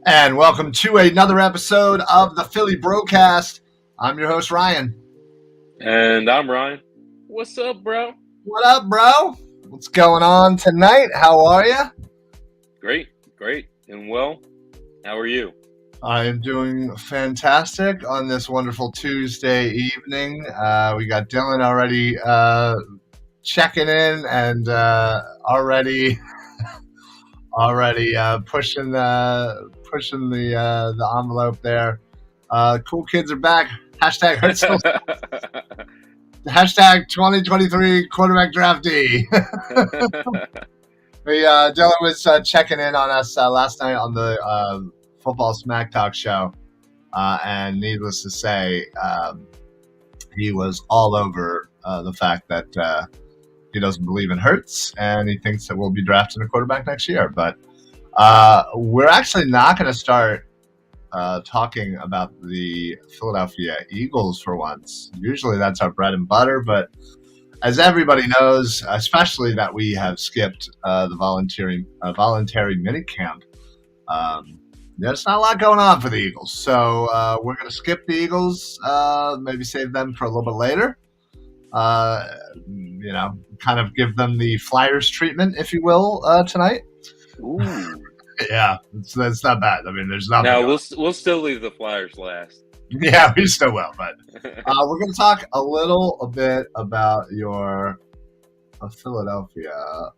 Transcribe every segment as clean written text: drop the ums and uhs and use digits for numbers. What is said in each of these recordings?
And welcome to another episode of the Philly BroCast. I'm your host, Ryan. And I'm Ryan. What's up, bro? What up, bro? What's going on tonight? How are you? Great. And well, how are you? I am doing fantastic on this wonderful Tuesday evening. We got Dylan already checking in and already pushing the envelope there. Cool kids are back. Hashtag hurt still. Hashtag 2023 quarterback draftee. Dylan was checking in on us last night on the Football Smack Talk show, and needless to say, he was all over the fact that he doesn't believe in Hurts, and he thinks that we'll be drafting a quarterback next year. But we're actually not going to start talking about the Philadelphia Eagles for once. Usually that's our bread and butter, but as everybody knows, especially that we have skipped the voluntary minicamp, there's not a lot going on for the Eagles. So we're going to skip the Eagles, maybe save them for a little bit later. Kind of give them the Flyers treatment, if you will, tonight. Ooh. Yeah, that's not bad. I mean, there's nothing. No, we'll still leave the Flyers last. Yeah, we still will. But we're going to talk a little bit about your Philadelphia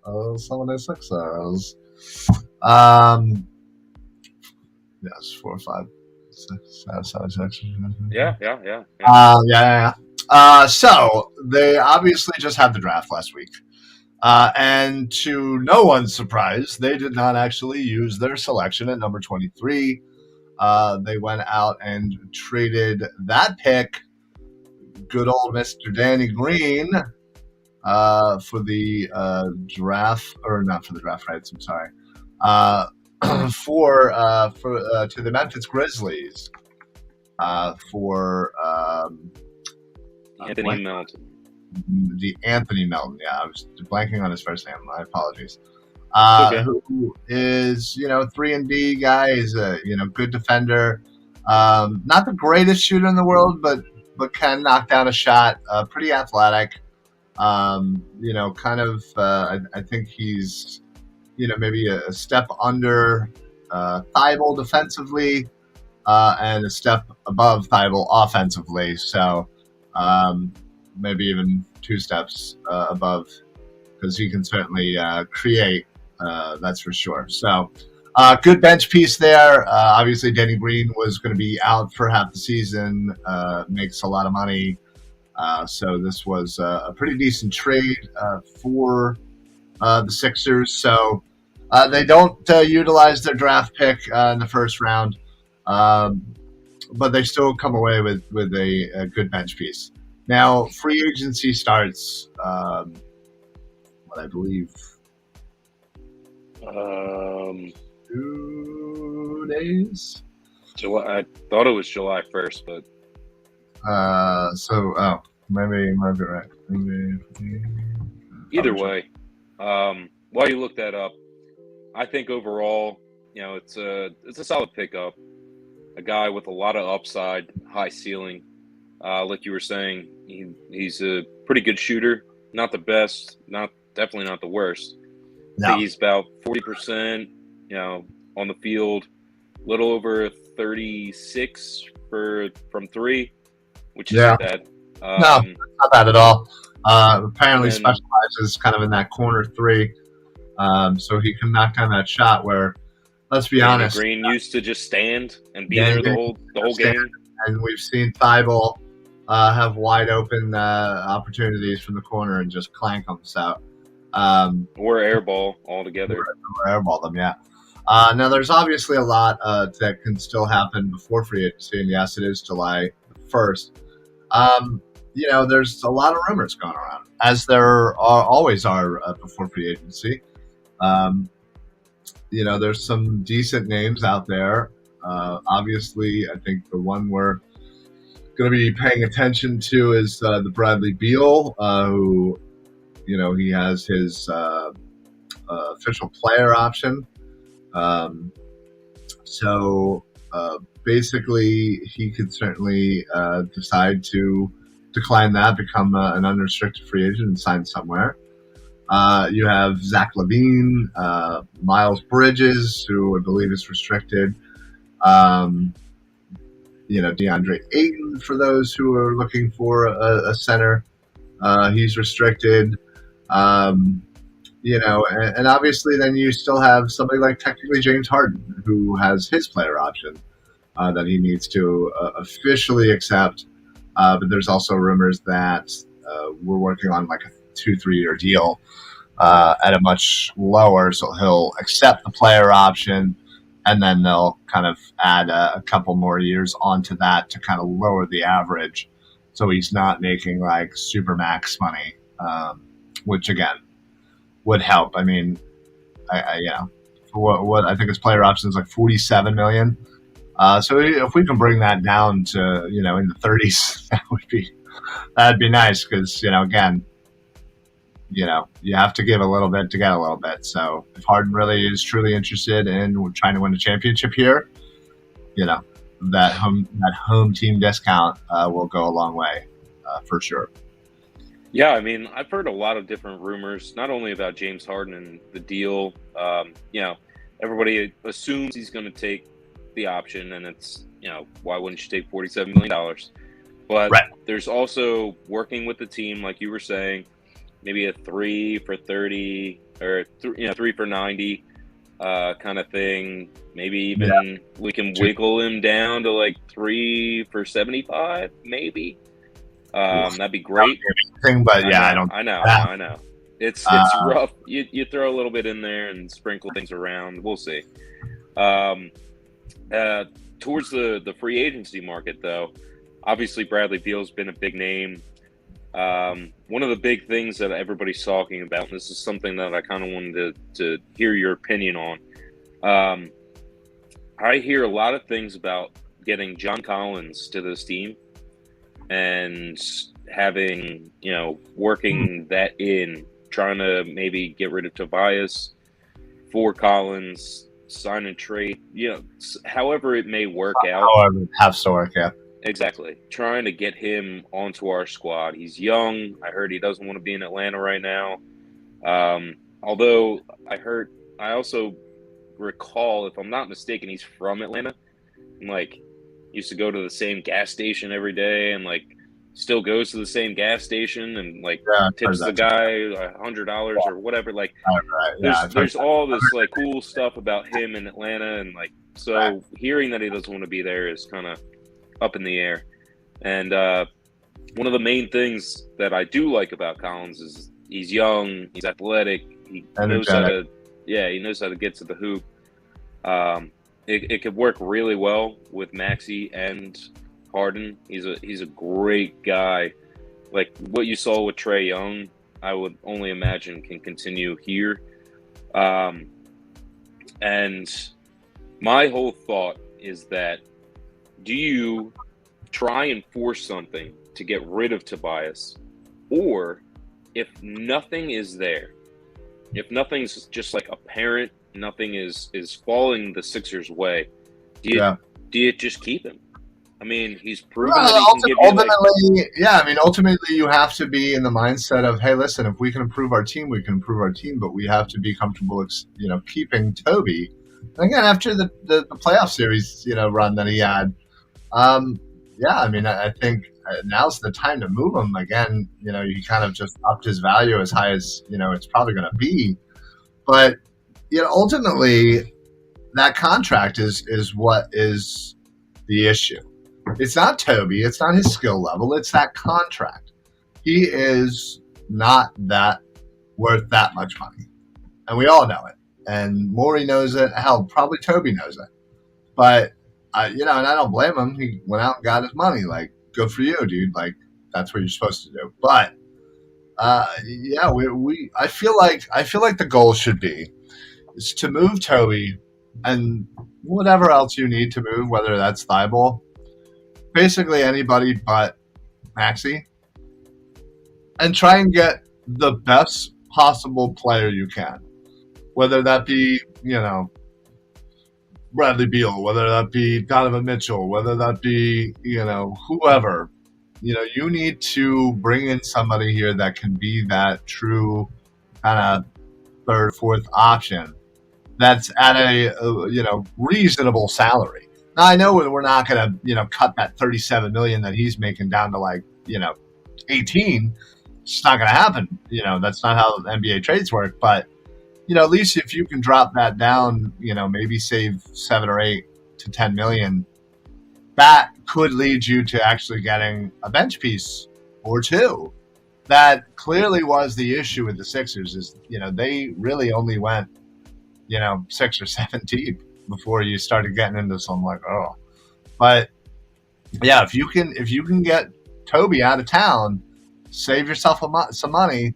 76ers. Yes, 4, 5, 6, 7, 6. Yeah. So they obviously just had the draft last week. And to no one's surprise, they did not actually use their selection at number 23. They went out and traded that pick, good old Mr. Danny Green, for the draft, or not for the draft rights, I'm sorry, to the Memphis Grizzlies for Anthony Melton. The Anthony Melton, yeah, I was blanking on his first name. My apologies. Okay. Who is 3-and-D guy? He's a good defender. Not the greatest shooter in the world, but can knock down a shot. Pretty athletic. I think he's maybe a step under Thibault defensively, and a step above Thibault offensively. So. Maybe even 2 steps above, because he can certainly create, that's for sure. So good bench piece there. Obviously, Danny Green was going to be out for half the season, makes a lot of money. So this was a pretty decent trade for the Sixers. So they don't utilize their draft pick in the first round, but they still come away with a good bench piece. Now, free agency starts, I believe, 2 days. July. I thought it was July 1st, but maybe you might be right. Either way, while you look that up, I think overall, it's a solid pickup. A guy with a lot of upside, high ceiling. Like you were saying, he's a pretty good shooter. Not the best, definitely not the worst. No. I think he's about 40%, on the field. A little over 36 from 3, which isn't bad. No, not bad at all. Apparently specializes kind of in that corner 3, so he can knock down that shot where, let's be honest, Green used to just stand and be there the whole game. And we've seen Thibault have wide open opportunities from the corner and just clank them. So, or airball altogether. Or airball them, yeah. Now, there's obviously a lot that can still happen before free agency, and yes, it is July 1st. There's a lot of rumors going around, as there always are before free agency. There's some decent names out there. Obviously, I think the one we're going to be paying attention to is the Bradley Beal, who, he has his official player option. So basically, he could certainly decide to decline that, become an unrestricted free agent, and sign somewhere. You have Zach Levine, Miles Bridges, who I believe is restricted. Um, DeAndre Ayton, for those who are looking for a center, he's restricted. Um, and obviously then you still have somebody like technically James Harden, who has his player option that he needs to officially accept. But there's also rumors that we're working on like a 2-3 year deal at a much lower, so he'll accept the player option, and then they'll kind of add a couple more years onto that to kind of lower the average, so he's not making like super max money, which again would help. I mean, what I think his player option is like 47 million. So if we can bring that down to in the 30s, that'd be nice, because again, you have to give a little bit to get a little bit. So if Harden really is truly interested in trying to win a championship here, that home team discount will go a long way for sure. Yeah, I mean, I've heard a lot of different rumors, not only about James Harden and the deal. Everybody assumes he's going to take the option, and it's, why wouldn't you take $47 million? But right. There's also working with the team, like you were saying, maybe a 3 for 30 or 3 for 90 kind of thing. Maybe even we can wiggle him down to like 3 for 75, maybe. That'd be great. But I don't. I know. It's rough. You throw a little bit in there and sprinkle things around. We'll see. Towards the free agency market, though, obviously Bradley Beal's been a big name. One of the big things that everybody's talking about, and this is something that I kind of wanted to hear your opinion on. I hear a lot of things about getting John Collins to this team and having, working that in, trying to maybe get rid of Tobias for Collins, sign and trade, however it may work out. However it has to work out. Exactly. Trying to get him onto our squad. He's young. I heard he doesn't want to be in Atlanta right now. Although I also recall, if I'm not mistaken, he's from Atlanta. And, used to go to the same gas station every day, and still goes to the same gas station and tips the guy $100 or whatever. There's all this cool stuff about him in Atlanta, and so hearing that he doesn't want to be there is kind of up in the air. And one of the main things that I do like about Collins is he's young, he's athletic, he knows how to get to the hoop. It could work really well with Maxey and Harden. He's a great guy. Like what you saw with Trae Young, I would only imagine can continue here. And my whole thought is that, do you try and force something to get rid of Tobias? Or if nothing is there, if nothing's just apparent, nothing is falling the Sixers' way, do you just keep him? I mean, he's proven that he can give you ultimately you have to be in the mindset of, hey, listen, if we can improve our team, we can improve our team, but we have to be comfortable, keeping Toby. And again, after the playoff series, run that he had, I think now's the time to move him. Again, he kind of just upped his value as high as, it's probably going to be. But, ultimately, that contract is what is the issue. It's not Toby. It's not his skill level. It's that contract. He is not that worth that much money. And we all know it. And Morey knows it. Hell, probably Toby knows it. But, and I don't blame him. He went out and got his money. Good for you, dude. That's what you're supposed to do. But, I feel like the goal should be is to move Toby and whatever else you need to move, whether that's Thibault, basically anybody but Maxey, and try and get the best possible player you can. Whether that be, Bradley Beal, whether that be Donovan Mitchell, whether that be, whoever, you need to bring in somebody here that can be that true kind of third, fourth option that's at a reasonable salary. Now I know we're not going to cut that 37 million that he's making down to 18. It's not going to happen. That's not how NBA trades work. But at least if you can drop that down, maybe save 7 or 8 to 10 million, that could lead you to actually getting a bench piece or two. That clearly was the issue with the Sixers is, they really only went, 6 or 7 deep before you started getting into some but yeah, if you can get Toby out of town, save yourself some money,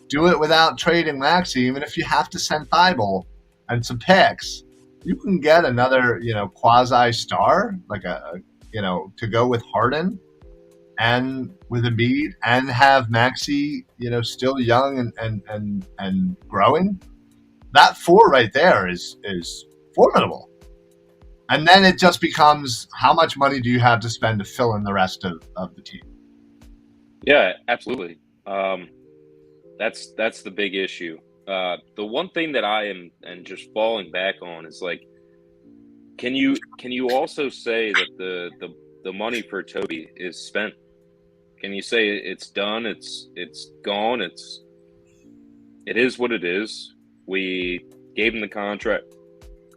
do it without trading Maxey, even if you have to send Thibault and some picks, you can get another, quasi star, to go with Harden and with Embiid and have Maxey, still young and growing. That 4 right there is formidable. And then it just becomes, how much money do you have to spend to fill in the rest of the team? Yeah, absolutely. That's the big issue. The one thing that I am and just falling back on is can you also say that the money for Toby is spent? Can you say it's done? It's gone. It is what it is. We gave him the contract,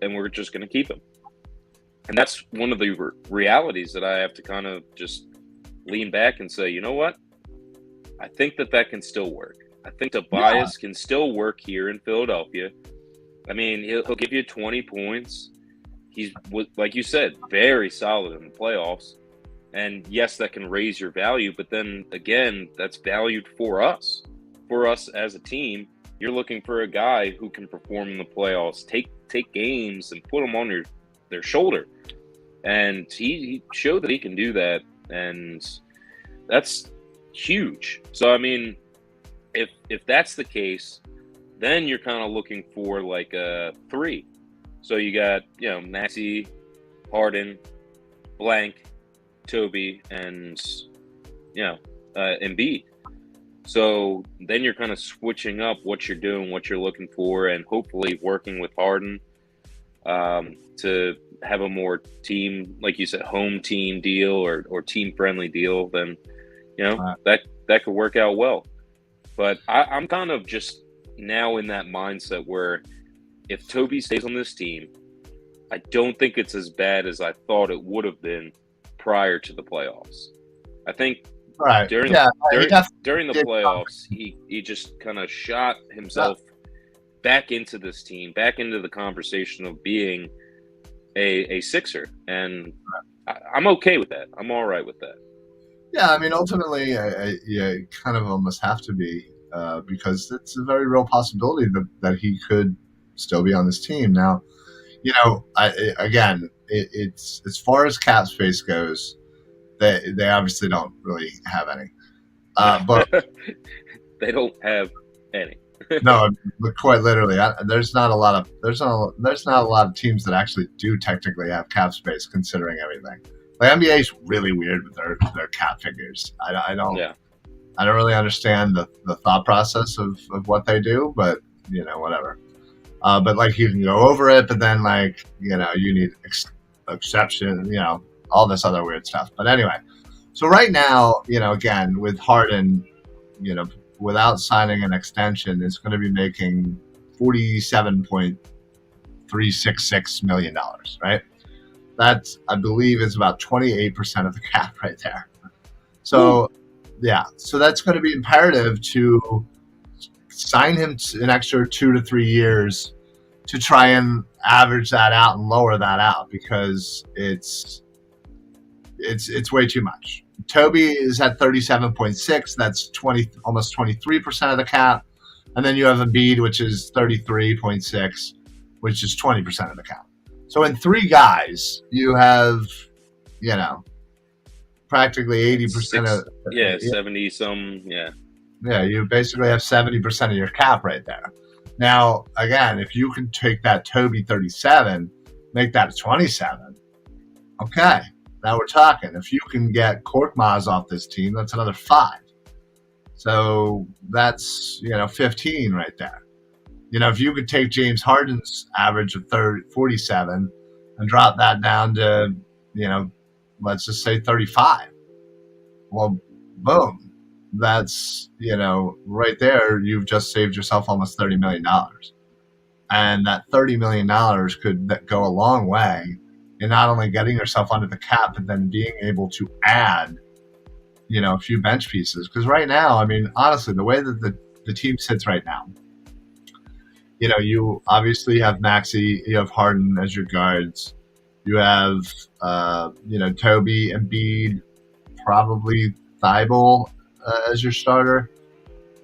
and we're just going to keep him. And that's one of the realities that I have to kind of just lean back and say, you know what? I think that can still work. I think Tobias can still work here in Philadelphia. I mean, he'll give you 20 points. He's, like you said, very solid in the playoffs. And yes, that can raise your value. But then again, that's valued for us. For us as a team, you're looking for a guy who can perform in the playoffs, take games and put them on their shoulder. And he showed that he can do that. And that's huge. So, I mean, if that's the case, then you're kind of looking for a 3. So you got, Maxey, Harden, blank, Toby, and, Embiid. So then you're kind of switching up what you're doing, what you're looking for, and hopefully working with Harden to have a more team, like you said, home team deal or team-friendly deal, then, that could work out well. But I'm kind of just now in that mindset where if Toby stays on this team, I don't think it's as bad as I thought it would have been prior to the playoffs. I think during the playoffs, he just kind of shot himself back into this team, back into the conversation of being a Sixer. And I'm okay with that. I'm all right with that. Yeah, I mean, ultimately, you kind of almost have to be because it's a very real possibility that he could still be on this team. Now, it's as far as cap space goes, they obviously don't really have any. But they don't have any. No, but quite literally, there's not a lot of teams that actually do technically have cap space, considering everything. The NBA is really weird with their cap figures. I don't really understand the thought process of what they do, but whatever. But you can go over it, but then you need exception, all this other weird stuff. But anyway, so right now, again with Harden, without signing an extension, it's going to be making $47.366 million, right? That's, I believe, is about 28% of the cap right there. So, so that's going to be imperative to sign him an extra 2 to 3 years to try and average that out and lower that out, because it's way too much. Toby is at 37.6. That's almost 23% of the cap. And then you have Embiid, which is 33.6, which is 20% of the cap. So in 3 guys, you have, practically 80% of 70 some, Yeah, you basically have 70% of your cap right there. Now, again, if you can take that Toby 37, make that a 27. Okay, now we're talking. If you can get Korkmaz off this team, that's another 5. So that's 15 right there. If you could take James Harden's average of 47 and drop that down to, let's just say 35. Well, boom. That's, right there, you've just saved yourself almost $30 million. And that $30 million could go a long way in not only getting yourself under the cap, but then being able to add, a few bench pieces. Because right now, I mean, honestly, the way that the team sits right now, you obviously have Maxey, you have Harden as your guards. You have, Toby, Embiid, probably Thibault as your starter.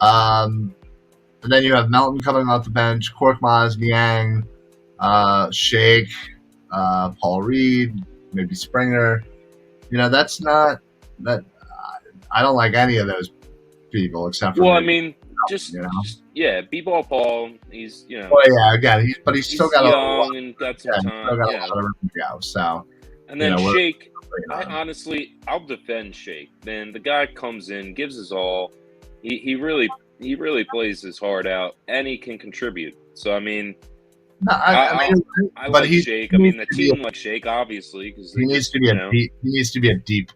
And then you have Melton coming off the bench, Korkmaz, Niang, Shake, Paul Reed, maybe Springer. That's not that. I don't like any of those people except for. Well, I mean, B-ball Paul. He's Well, yeah, again, he's still got young and got some time. Still got a lot of room to go. So, and then Shake. I'll defend Shake. Man, the guy comes in, gives his all. He really plays his heart out, and he can contribute. So I mean, no, I like Shake. I mean, the team likes Shake, obviously, because he needs to be he needs to be a deep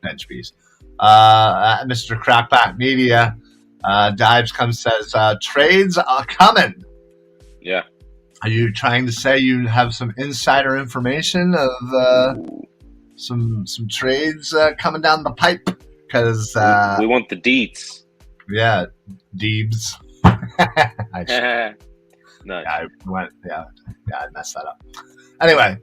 bench piece. Mr. Crackback Media, Dives says trades are coming. Yeah. Are you trying to say you have some insider information of some trades coming down the pipe? Because we want the deets. Yeah, Deebs. Nice. I messed that up. Anyway,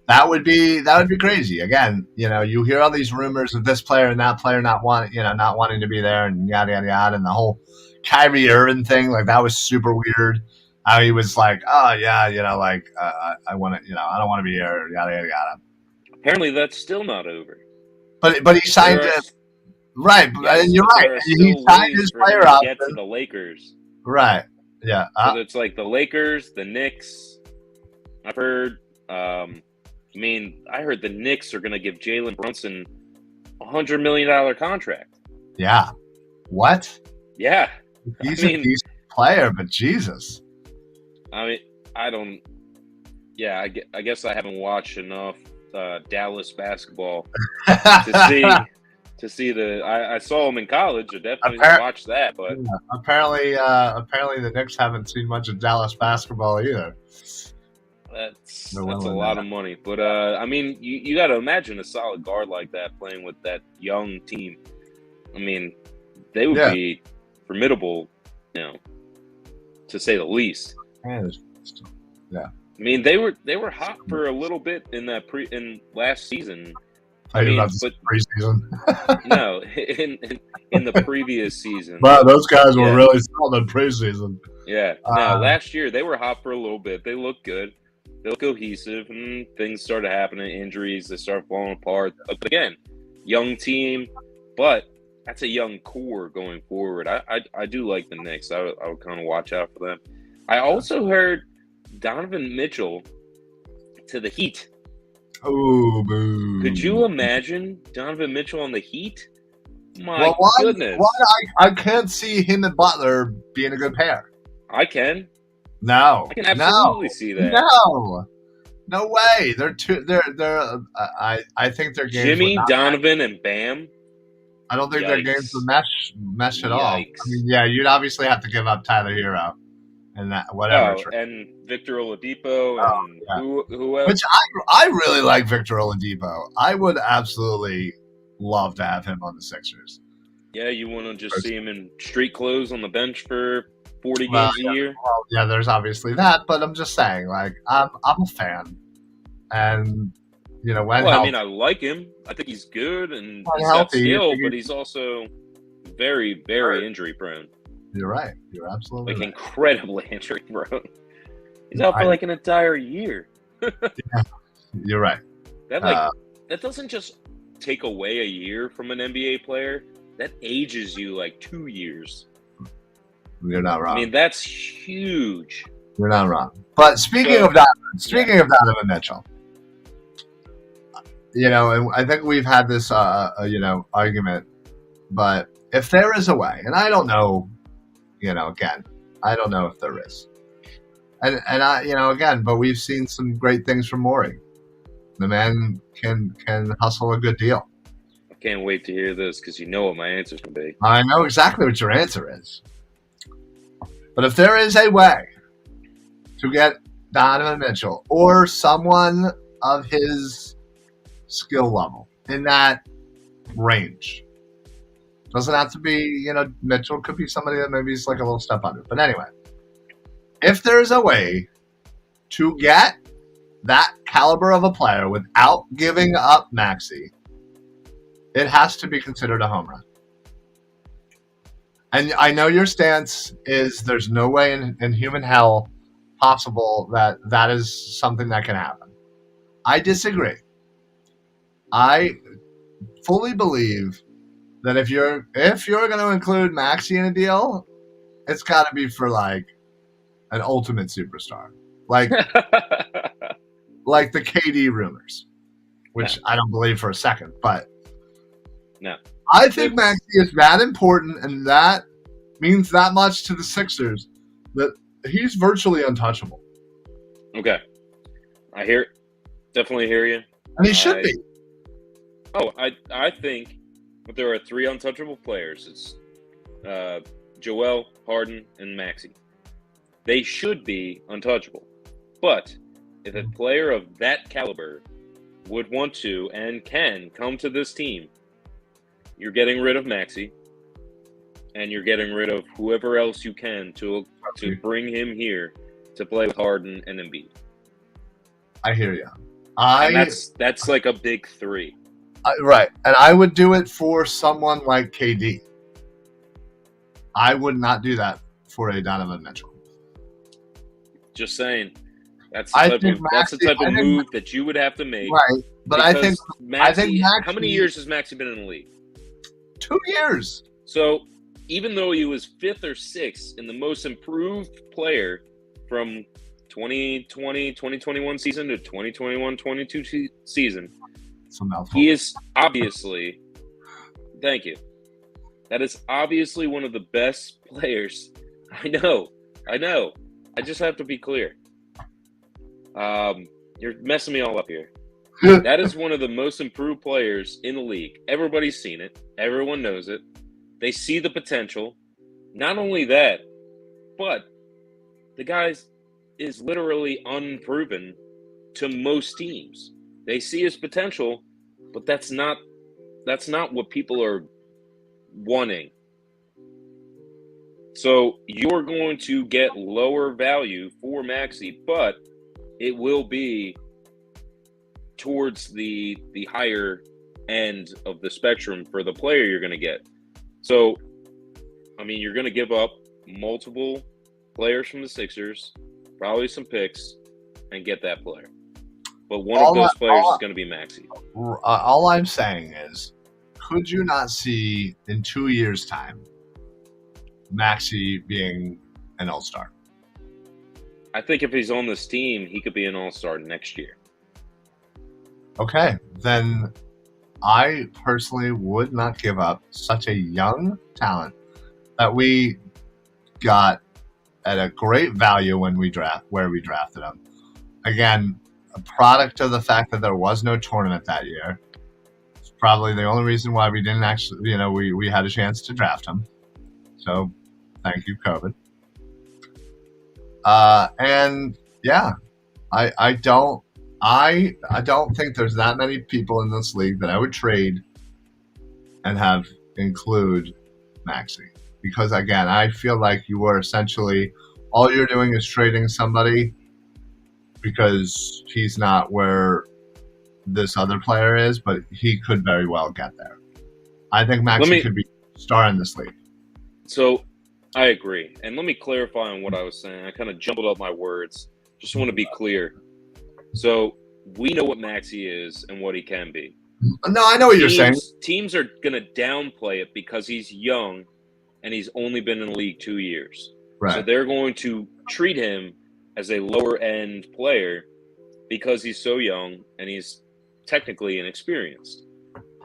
that would be crazy. Again, you hear all these rumors of this player and that player not wanting to be there, and yada yada yada, and the whole Kyrie Irving thing, like that was super weird. How he was like, oh yeah, I want to, I don't want to be here, yada yada yada. Apparently, that's still not over. But he signed it. Right, yes, and you're right. He signed his player option. Get to the Lakers. Right. Yeah. So it's like the Lakers, the Knicks. I've heard. I heard the Knicks are going to give Jalen Brunson $100 million contract. Yeah. What? Yeah. He's a decent player, but Jesus. I mean, I don't. Yeah, I guess I haven't watched enough Dallas basketball to see the. I saw him in college. I definitely watched that, but apparently the Knicks haven't seen much of Dallas basketball either. That's a lot of money, but you got to imagine a solid guard like that playing with that young team. I mean, they would be formidable, to say the least. Yeah. I mean, they were hot for a little bit in last season. Preseason. No, in the previous season. Wow, those guys were really solid in preseason. Yeah. No, last year they were hot for a little bit. They looked good. They looked cohesive, and things started happening. Injuries, they started falling apart. But again, young team, but that's a young core going forward. I do like the Knicks. I would kind of watch out for them. I also heard Donovan Mitchell to the Heat. Oh, boo. Could you imagine Donovan Mitchell on the Heat? My goodness. I can't see him and Butler being a good pair. I can. No. I can absolutely see that. No way. They're I think their games Jimmy, Donovan, and Bam. I don't think their games would mesh at all. I mean, you'd obviously have to give up Tyler Hero and that whatever. And Victor Oladipo and whoever. Which I really like Victor Oladipo. I would absolutely love to have him on the Sixers. Yeah, you want to just see him in street clothes on the bench for 40 games a year? Well, yeah, there's obviously that, but I'm just saying, like, I'm a fan. And, I like him. I think he's good and he's got skill, but he's also very, very injury prone. You're right. You're absolutely right. Incredibly injury prone. He's out for an entire year. Yeah, you're right. That doesn't just take away a year from an NBA player. That ages you 2 years. You're not wrong. I mean, that's huge. You're not wrong. But speaking of Donovan Mitchell, and I think we've had this, argument. But if there is a way, and I don't know, again, I don't know if there is, and I, again, but we've seen some great things from Morey. The man can hustle a good deal. I can't wait to hear this because you know what my answer's going to be. I know exactly what your answer is. But if there is a way to get Donovan Mitchell or someone of his skill level in that range, doesn't have to be, Mitchell could be somebody that maybe is like a little step under. But anyway, if there's a way to get that caliber of a player without giving up Maxey, it has to be considered a home run. And I know your stance is there's no way in human hell possible that is something that can happen. I disagree. I fully believe that if you're going to include Maxey in a deal, it's got to be for like an ultimate superstar, like like the KD rumors, which I don't believe for a second. But no, I think Maxey is that important, and that means that much to the Sixers that he's virtually untouchable. Okay, definitely hear you, and he should be. Oh, I think. But there are 3 untouchable players. It's Joel, Harden, and Maxey. They should be untouchable. But if a player of that caliber would want to and can come to this team, you're getting rid of Maxey, and you're getting rid of whoever else you can to bring him here to play with Harden and Embiid. I hear you. And that's like a big 3. Right, and I would do it for someone like KD. I would not do that for a Donovan Mitchell. Just saying, that's the type of move that you would have to make. Right, but I think Maxey. How many years has Maxey been in the league? 2 years. So even though he was 5th or 6th in the most improved player from 2020-2021 season to 2021-22 season. He is obviously, thank you. That is obviously one of the best players. I know. I just have to be clear. You're messing me all up here. That is one of the most improved players in the league. Everybody's seen it. Everyone knows it. They see the potential. Not only that, but the guy is literally unproven to most teams. They see his potential, but that's not what people are wanting. So you're going to get lower value for Maxey, but it will be towards the higher end of the spectrum for the player you're going to get. So, I mean, you're going to give up multiple players from the Sixers, probably some picks, and get that player. But one of those players is going to be Maxey. All I'm saying is, could you not see in 2 years' time Maxey being an all-star? I think if he's on this team, he could be an all-star next year. Okay, then I personally would not give up such a young talent that we got at a great value where we drafted him. Again, a product of the fact that there was no tournament that year. It's probably the only reason why we didn't actually, we had a chance to draft him. So, thank you, COVID. And yeah, I don't think there's that many people in this league that I would trade and have include Maxey. Because again, I feel like you are essentially, all you're doing is trading somebody because he's not where this other player is, but he could very well get there. I think Maxey could be a star in this league. So I agree. And let me clarify on what I was saying. I kind of jumbled up my words. Just want to be clear. So we know what Maxey is and what he can be. No, I know what you're saying. Teams are going to downplay it because he's young and he's only been in the league 2 years. Right. So they're going to treat him as a lower end player because he's so young and he's technically inexperienced.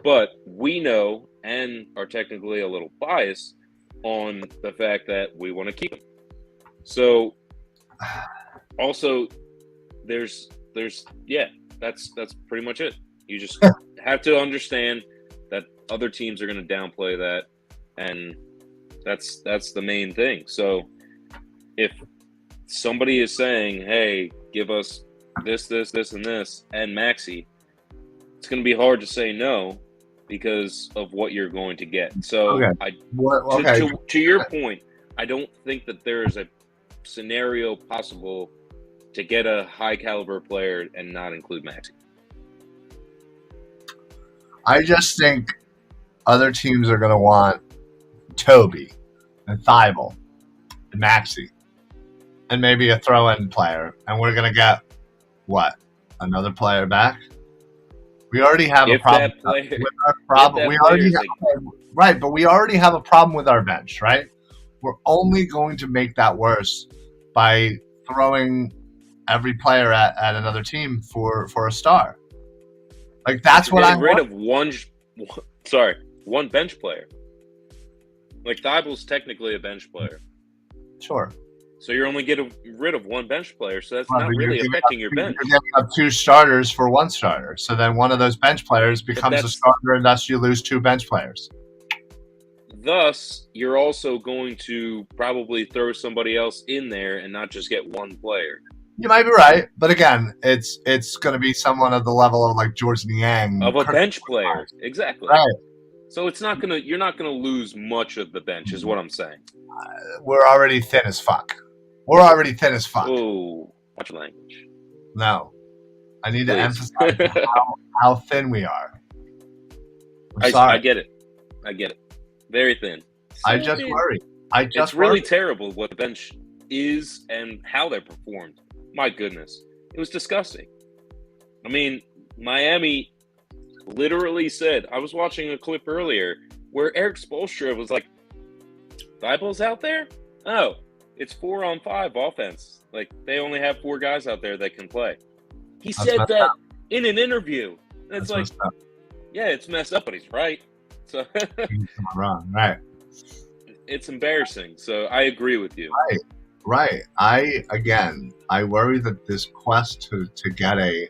But we know and are technically a little biased on the fact that we want to keep him. So also there's that's pretty much it. You just have to understand that other teams are going to downplay that, and that's the main thing. So if somebody is saying, "Hey, give us this, and this, and Maxey," it's going to be hard to say no because of what you're going to get. So, to your point, I don't think that there is a scenario possible to get a high caliber player and not include Maxey. I just think other teams are going to want Toby and Thibault and Maxey and maybe a throw-in player, and we're going to get what? Another player back? We already have a problem with our problem. Right, but we already have a problem with our bench, right? We're only going to make that worse by throwing every player at another team for a star. Like, that's what I'm rid of one bench player. Like, Thibault's technically a bench player. Sure. So you're only getting rid of one bench player, so that's not really affecting your bench. You're giving up 2 starters for 1 starter. So then one of those bench players becomes a starter, and thus you lose 2 bench players. Thus, you're also going to probably throw somebody else in there and not just get one player. You might be right, but again, it's going to be someone of the level of like George Niang. Of a bench player, exactly. Right. So you're not gonna lose much of the bench, is what I'm saying. We're already thin as fuck. Oh, watch language. No, I need to emphasize how thin we are. I get it. Very thin. I just worry. It's really terrible what the bench is and how they performed. My goodness, it was disgusting. I mean, Miami literally said, I was watching a clip earlier where Eric Spoelstra was like, Thibault's out there? Oh, it's 4-on-5 offense. Like, they only have 4 guys out there that can play. He said that in an interview. And it's like, yeah, it's messed up, but he's right. So he's wrong, right? It's embarrassing. So I agree with you. Right. I worry that this quest to get a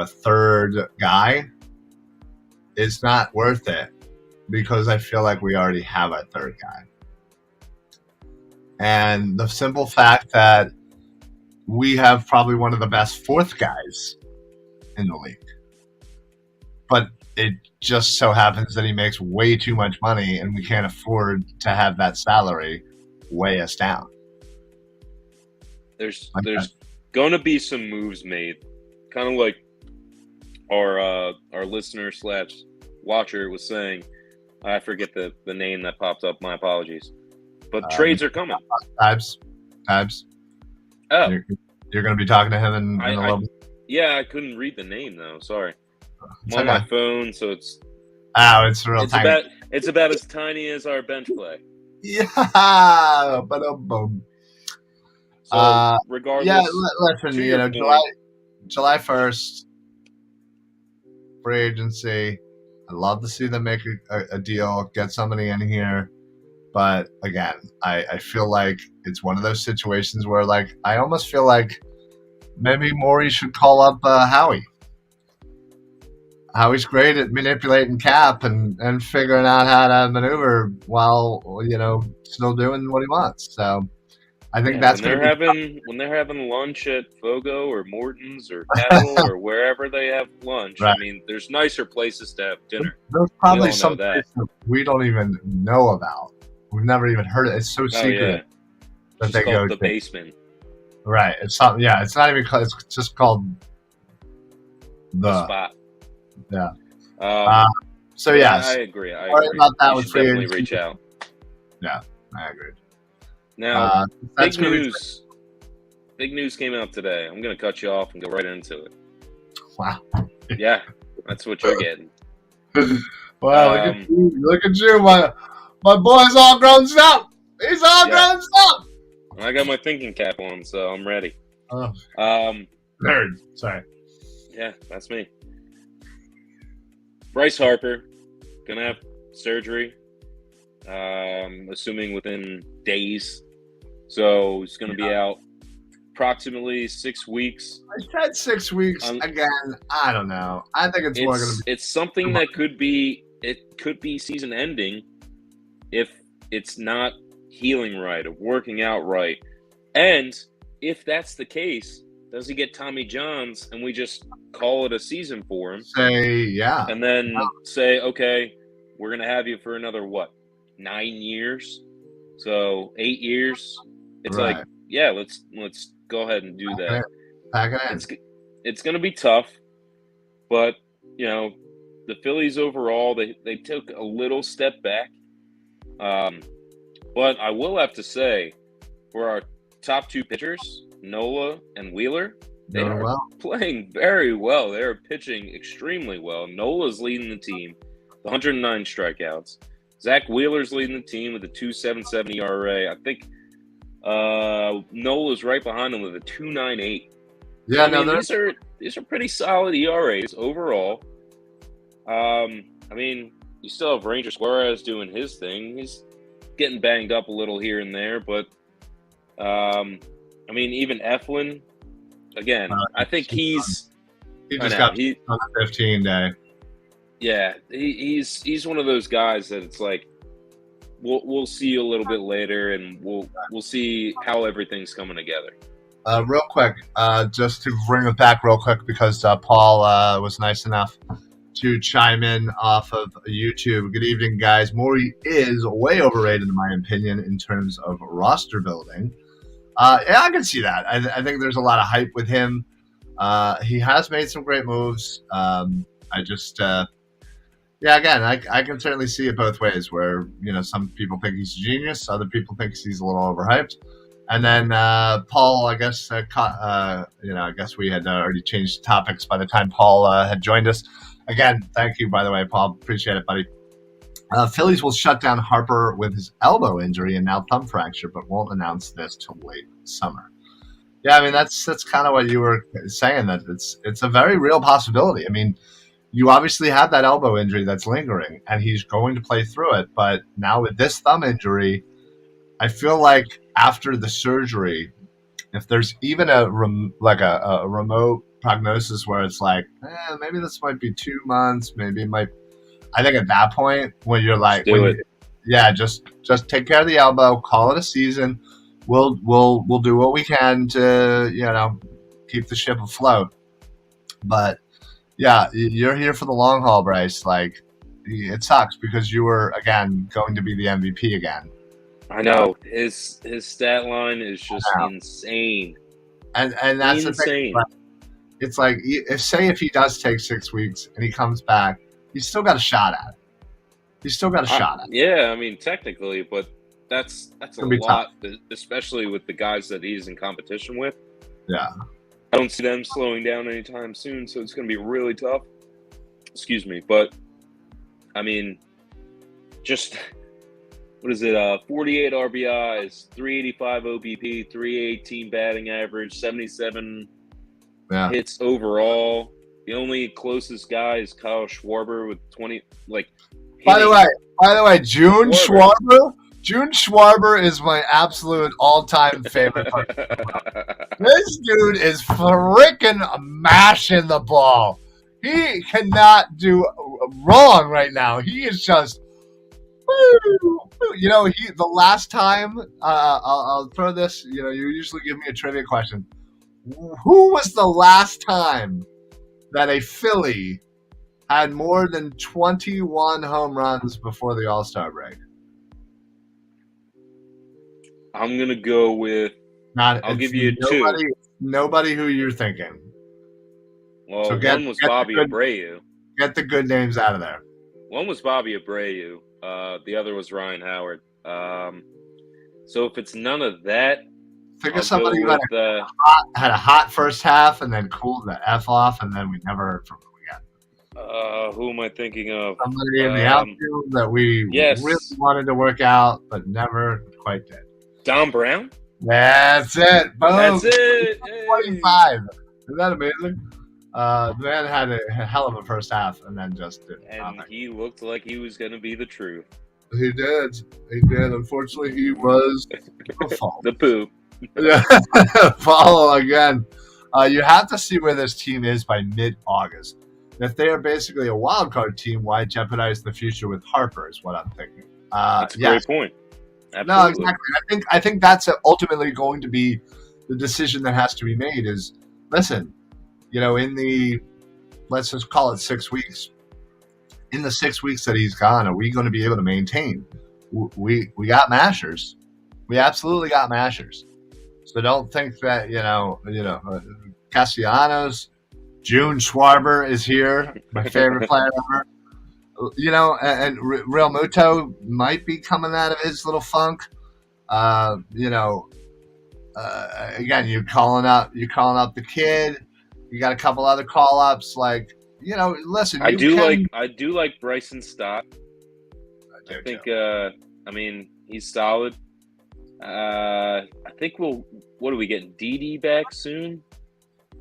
third guy is not worth it, because I feel like we already have a third guy. And the simple fact that we have probably one of the best 4th guys in the league, but it just so happens that he makes way too much money and we can't afford to have that salary weigh us down. There's going to be some moves made, kind of like our listener / watcher was saying. I forget the name that popped up. My apologies. But trades are coming. Tabs. Oh. You're going to be talking to him in a little bit? Yeah, I couldn't read the name, though. Sorry. I'm on my phone, so it's... Oh, it's real tiny. It's about as tiny as our bench play. Yeah. Ba-dum-bum. So, regardless... Yeah, listen, July 1st, free agency. I'd love to see them make a deal, get somebody in here. But again, I feel like it's one of those situations where, like, I almost feel like maybe Morey should call up Howie. Howie's great at manipulating cap and figuring out how to maneuver while, still doing what he wants. So I think that's going to be when they're having lunch at Fogo or Morton's or Cattle or wherever they have lunch. Right. I mean, there's nicer places to have dinner. There's probably some that we don't even know about. We've never even heard it. It's so secret that they go to the basement. Right. It's something. Yeah. It's not even called. It's just called the spot. Yeah. So yes, I agree. About that with definitely reach out. Yeah, I agree. Now, big news. Big news came out today. I'm going to cut you off and go right into it. Wow. Yeah, that's what you're getting. Wow, look at you. My boy's all grown up. He's all grown up. I got my thinking cap on, so I'm ready. Oh, Um, nerd. Sorry. yeah, that's me. Bryce Harper gonna have surgery, assuming within days. So he's gonna be out approximately 6 weeks. I said 6 weeks. Again, I don't know. I think it's more going to be. It's something that could be season ending if it's not healing right or working out right. And if that's the case, does he get Tommy Johns and we just call it a season for him? Say, yeah. And then say, okay, we're going to have you for another, 9 years? So 8 years? It's right. like, yeah, let's go ahead and do that. Pack it in. It's going to be tough, but, the Phillies overall, they took a little step back. But I will have to say, for our top two pitchers, Nola and Wheeler, they are playing very well. They're pitching extremely well. Nola's leading the team, with 109 strikeouts. Zach Wheeler's leading the team with a 2.77 ERA. I think Nola's right behind him with a 2.98. Yeah, these are pretty solid ERAs overall. You still have Ranger Suarez doing his thing. He's getting banged up a little here and there, but even Eflin, again, I think he just got on the 15 day. Yeah, he's one of those guys that it's like we'll see you a little bit later, and we'll see how everything's coming together. Real quick, just to bring it back real quick, because Paul was nice enough to chime in off of YouTube. Good evening, guys. Morey is way overrated, in my opinion, in terms of roster building. Yeah, I can see that. I think there's a lot of hype with him. He has made some great moves. Again, I can certainly see it both ways, where, some people think he's a genius, other people think he's a little overhyped. And then Paul, I guess, I guess we had already changed topics by the time Paul had joined us. Again, thank you, by the way, Paul. Appreciate it, buddy. Phillies will shut down Harper with his elbow injury and now thumb fracture, but won't announce this till late summer. Yeah, that's kind of what you were saying, that it's a very real possibility. You obviously have that elbow injury that's lingering, and he's going to play through it. But now with this thumb injury, I feel like after the surgery, if there's even a remote prognosis where it's like, maybe this might be 2 months, maybe it might. I think at that point, when you're like, just take care of the elbow, call it a season. We'll do what we can to keep the ship afloat. But yeah, you're here for the long haul, Bryce. Like, it sucks because you were again going to be the MVP again. I know his stat line is just insane, and that's insane. The thing. It's like, if he does take 6 weeks and he comes back, he's still got a shot at it. Yeah, technically, but that's a lot, especially with the guys that he's in competition with. Yeah, I don't see them slowing down anytime soon, so it's going to be really tough. Excuse me, but just. What is it? 48 RBIs, 385 OBP, 318 batting average, 77 hits overall. The only closest guy is Kyle Schwarber with 20. By the way, June Schwarber is my absolute all-time favorite player. This dude is freaking mashing the ball. He cannot do wrong right now. He is just. The last time, I'll throw this, you usually give me a trivia question. Who was the last time that a Philly had more than 21 home runs before the All-Star break? I'm going to go with, I'll give you two. Nobody who you're thinking. Well, so one was Bobby Abreu. Get the good names out of there. One was Bobby Abreu. The other was Ryan Howard. So if it's none of that, think of somebody who had a hot first half and then cooled the F off, and then we never heard from them again. Who am I thinking of? Somebody in the outfield that we really wanted to work out, but never quite did. Don Brown? That's it. Boom. That's it. Hey. 25. Isn't that amazing? The man had a hell of a first half and then just did And nothing. he looked like he was going to be the truth. He did. He did. Unfortunately, he was The poop. Follow again. You have to see where this team is by mid-August. If they are basically a wild card team, why jeopardize the future with Harper? Is what I'm thinking. That's a great point. Absolutely. No, exactly. I think that's ultimately going to be the decision that has to be made. Is listen, in the let's just call it 6 weeks. In the 6 weeks that he's gone, are we going to be able to maintain? We got mashers. We absolutely got mashers. So don't think that Castellanos, June Schwarber is here, my favorite player ever. And Real Muto might be coming out of his little funk. Again, you're calling up the kid. You got a couple other call ups, like listen. I do like Bryson Stott. I think. He's solid. I think what are we getting? Didi back soon?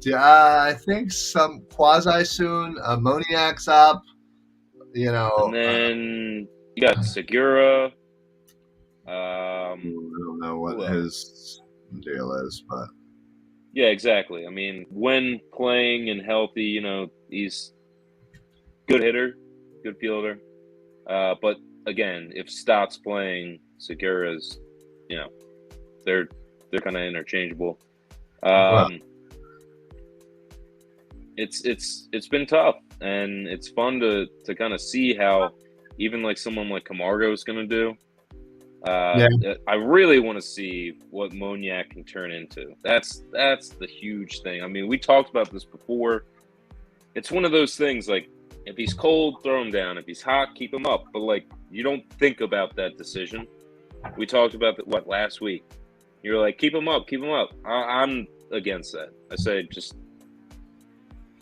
Yeah, I think some quasi soon. Moniak's up. And then you got Segura. I don't know what his deal is, but yeah, exactly. I mean, when playing and healthy, he's good hitter, good fielder. But again, if Stott's playing, Segura's, they're kind of interchangeable. It's been tough, and it's fun to kind of see how even like someone like Camargo is going to do. I really want to see what Moniak can turn into. That's the huge thing. I mean, we talked about this before. It's one of those things, like, if he's cold, throw him down. If he's hot, keep him up. But, like, you don't think about that decision. We talked about that, last week? You're like, keep him up, keep him up. I'm against that. I say just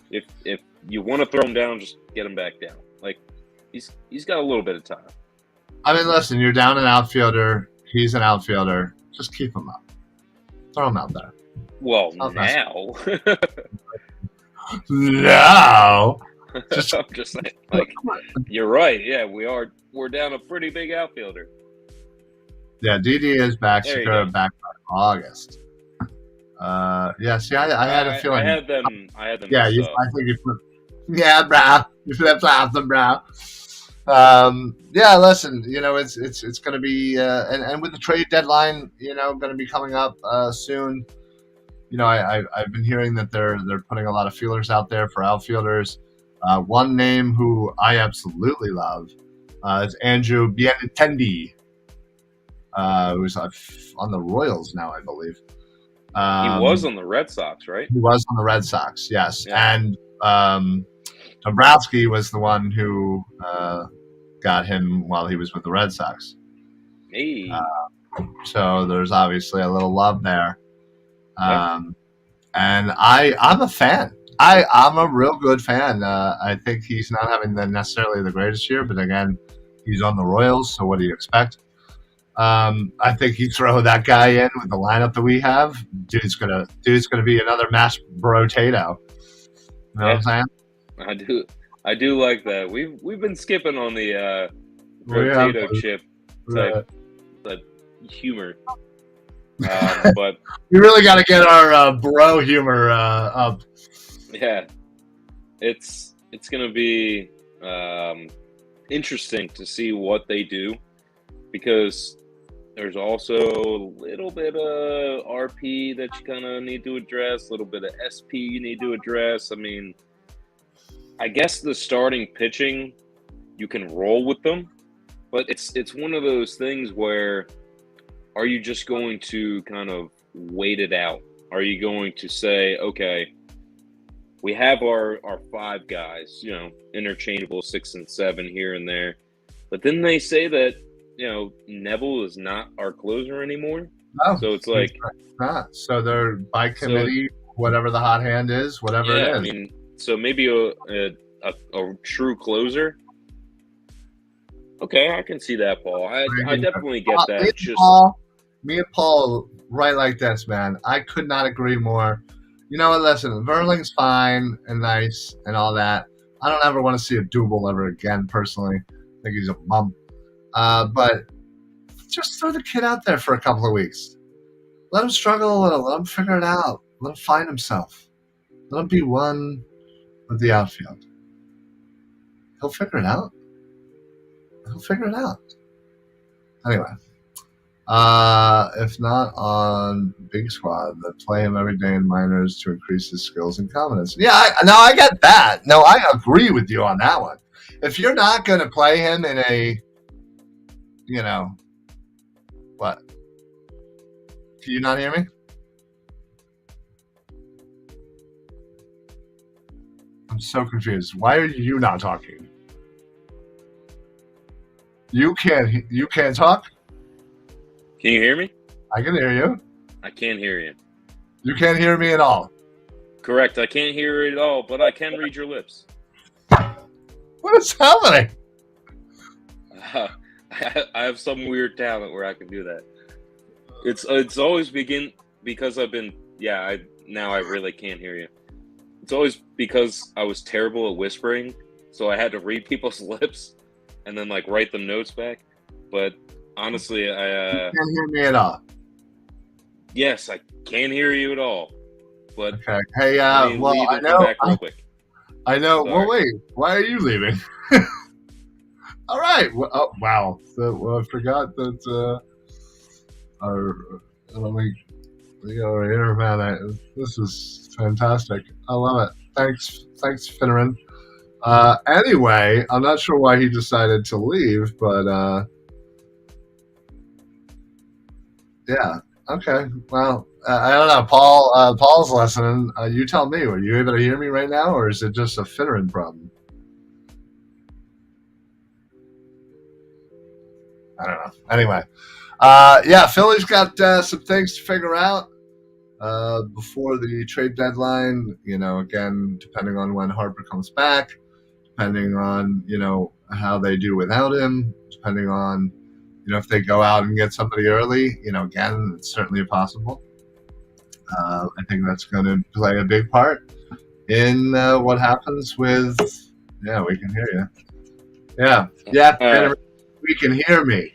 if you want to throw him down, just get him back down. Like, he's got a little bit of time. I mean, listen, you're down an outfielder. He's an outfielder. Just keep him up. Throw him out there. Well, now. No. I'm just saying, like, you're right. Yeah, we're down a pretty big outfielder. Yeah, Didi is back. Segura back by August. See, I had a feeling. I had them. Yeah, I think you put. Yeah, bro. You flip-flopped them, bro. Listen, it's going to be, and with the trade deadline, going to be coming up soon. I've been hearing that they're putting a lot of feelers out there for outfielders. One name who I absolutely love is Andrew Benintendi, who's on the Royals now, I believe. He was on the Red Sox, right? He was on the Red Sox, yes. Yeah. And Dombrowski was the one who got him while he was with the Red Sox. Hey. So there's obviously a little love there. And I'm a fan. I'm a real good fan. I think he's not having necessarily the greatest year, but again, he's on the Royals, so what do you expect? I think you throw that guy in with the lineup that we have, dude's gonna be another mashed potato. You know what I'm saying? I do like that. We've been skipping on the potato chip type humor. But we really got to get our bro humor up. Yeah, it's gonna be interesting to see what they do, because there's also a little bit of RP that you kind of need to address, a little bit of SP you need to address. I mean, I guess the starting pitching, you can roll with them, but it's one of those things where, are you just going to kind of wait it out? Are you going to say, okay, we have our 5 guys, interchangeable 6 and 7 here and there, but then they say that, Neville is not our closer anymore. No, so it's like not. So they're by committee, whatever the hot hand is, whatever it is. I mean, so maybe a true closer. Okay, I can see that, Paul. I definitely get that. Me and Paul right like this, man. I could not agree more. You know what? Listen, Verling's fine and nice and all that. I don't ever want to see a double ever again, personally. I think he's a bum. But just throw the kid out there for a couple of weeks. Let him struggle a little. Let him figure it out. Let him find himself. Let him be one with the outfield. He'll figure it out. He'll figure it out. Anyway. If not on Big Squad, that play him every day in minors to increase his skills and confidence. Yeah, I get that. No, I agree with you on that one. If you're not going to play him in a, what? Can you not hear me? I'm so confused. Why are you not talking? You can't talk? Can you hear me? I can hear you. I can't hear you. You can't hear me at all. Correct. I can't hear it at all, but I can read your lips. What is happening? I have some weird talent where I can do that. It's always because I've been now I really can't hear you. It's always because I was terrible at whispering, so I had to read people's lips and then like write them notes back. But honestly, you can't hear me at all. Yes, I can't hear you at all. But okay. Hey, I know. Back real quick. I know. Sorry. Well, wait. Why are you leaving? All right. Well, oh, wow. I forgot that. Let me go over here, man. This is fantastic. I love it. Thanks, Fineran. Anyway, I'm not sure why he decided to leave, but yeah. Okay. Well, I don't know. Paul's listening. You tell me. Are you able to hear me right now, or is it just a Fineran problem? I don't know. Anyway, Philly's got some things to figure out before the trade deadline. Again, depending on when Harper comes back, depending on how they do without him, depending on if they go out and get somebody early. Again, it's certainly possible. I think that's going to play a big part in what happens with. Yeah, we can hear you. Yeah. We can hear me.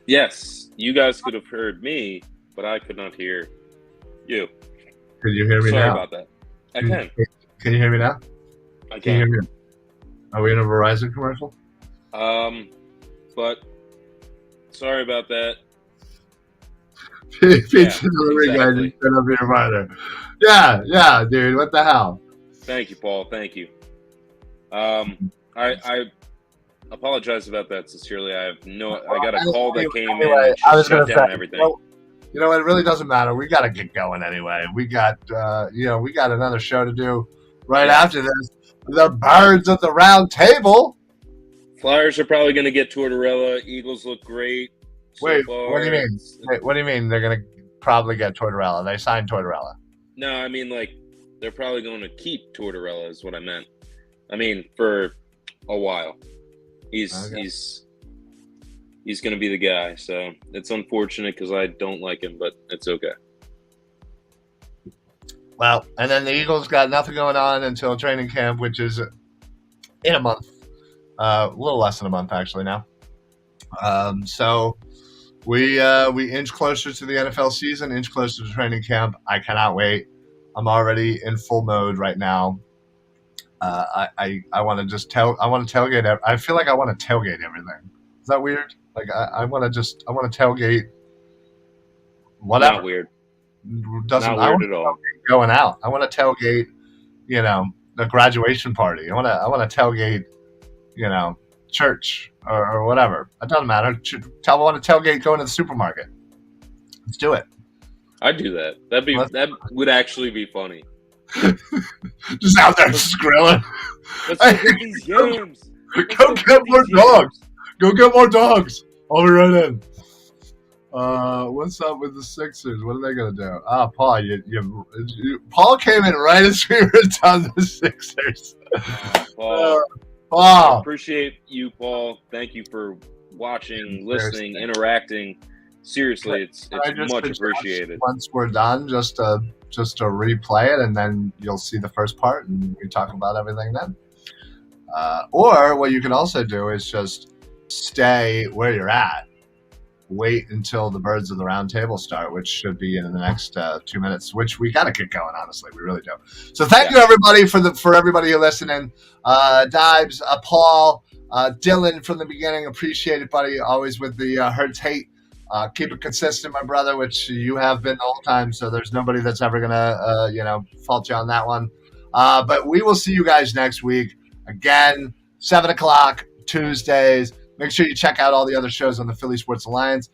Yes, you guys could have heard me, but I could not hear you. Can you hear me now? Sorry about that. I can. Can you hear me now? I can. Can you hear me? Are we in a Verizon commercial? But sorry about that. Pizza delivery guy just set up your monitor. Yeah, dude. What the hell? Thank you, Paul. Thank you. I apologize about that sincerely. I got a call that came in and shut down everything. It really doesn't matter. We got to get going anyway. We got another show to do right after this. The Birds of the Round Table. Flyers are probably going to get Tortorella. Eagles look great. Wait, what do you mean? What do you mean they're going to probably get Tortorella? They signed Tortorella. No, I mean, they're probably going to keep Tortorella is what I meant. I mean, for a while. He's going to be the guy. So it's unfortunate because I don't like him, but it's okay. Well, and then the Eagles got nothing going on until training camp, which is in a month. A little less than a month, actually, now. So we inch closer to the NFL season, inch closer to training camp. I cannot wait. I'm already in full mode right now. I want to tailgate. I feel like I want to tailgate everything. Is that weird? I want to tailgate whatever. Not weird. Doesn't Not weird at all. Going out. I want to tailgate, the graduation party. I want to tailgate, church or whatever. It doesn't matter. I want to tailgate going to the supermarket. Let's do it. I'd do that. That would actually be funny. Just out there just grilling. Let's go get these yams. Go get more dogs. Go get more dogs. I'll be right in. What's up with the Sixers? What are they gonna do? Paul, Paul came in right as we were done the Sixers. Paul, Paul, I appreciate you, Paul. Thank you for watching, Seriously. listening, interacting. Seriously, it's I just much suggest appreciated. once we're done, just to replay it, and then you'll see the first part, and we talk about everything then. Or what you can also do is just stay where you're at. Wait until the Birds of the Round Table start, which should be in the next 2 minutes. Which we got to get going. Honestly, we really do. So thank you everybody for everybody who's listening. Dibes, Paul, Dylan from the beginning. Appreciate it, buddy. Always with the Hurts hate. Keep it consistent, my brother, which you have been the whole time. So there's nobody that's ever gonna fault you on that one. But we will see you guys next week again, 7:00 Tuesdays. Make sure you check out all the other shows on the Philly Sports Alliance.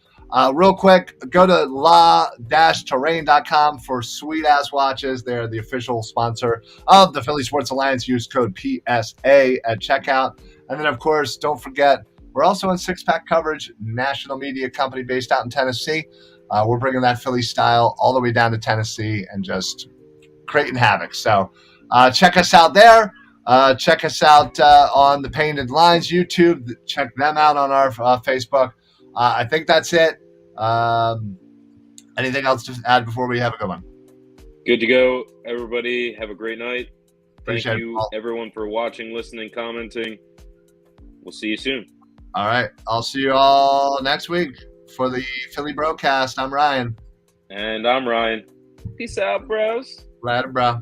Real quick, go to la-terrain.com for sweet-ass watches. They're the official sponsor of the Philly Sports Alliance. Use code PSA at checkout. And then, of course, don't forget, we're also on Six Pack Coverage, national media company based out in Tennessee. We're bringing that Philly style all the way down to Tennessee and just creating havoc. So check us out there. Check us out on the Painted Lines YouTube. Check them out on our Facebook. I think that's it. Anything else to add before we have a good one? Good to go, everybody. Have a great night. Appreciate Thank you, everyone, for watching, listening, commenting. We'll see you soon. All right. I'll see you all next week for the Philly BroCast. I'm Ryan. And I'm Ryan. Peace out, bros. Later, bro.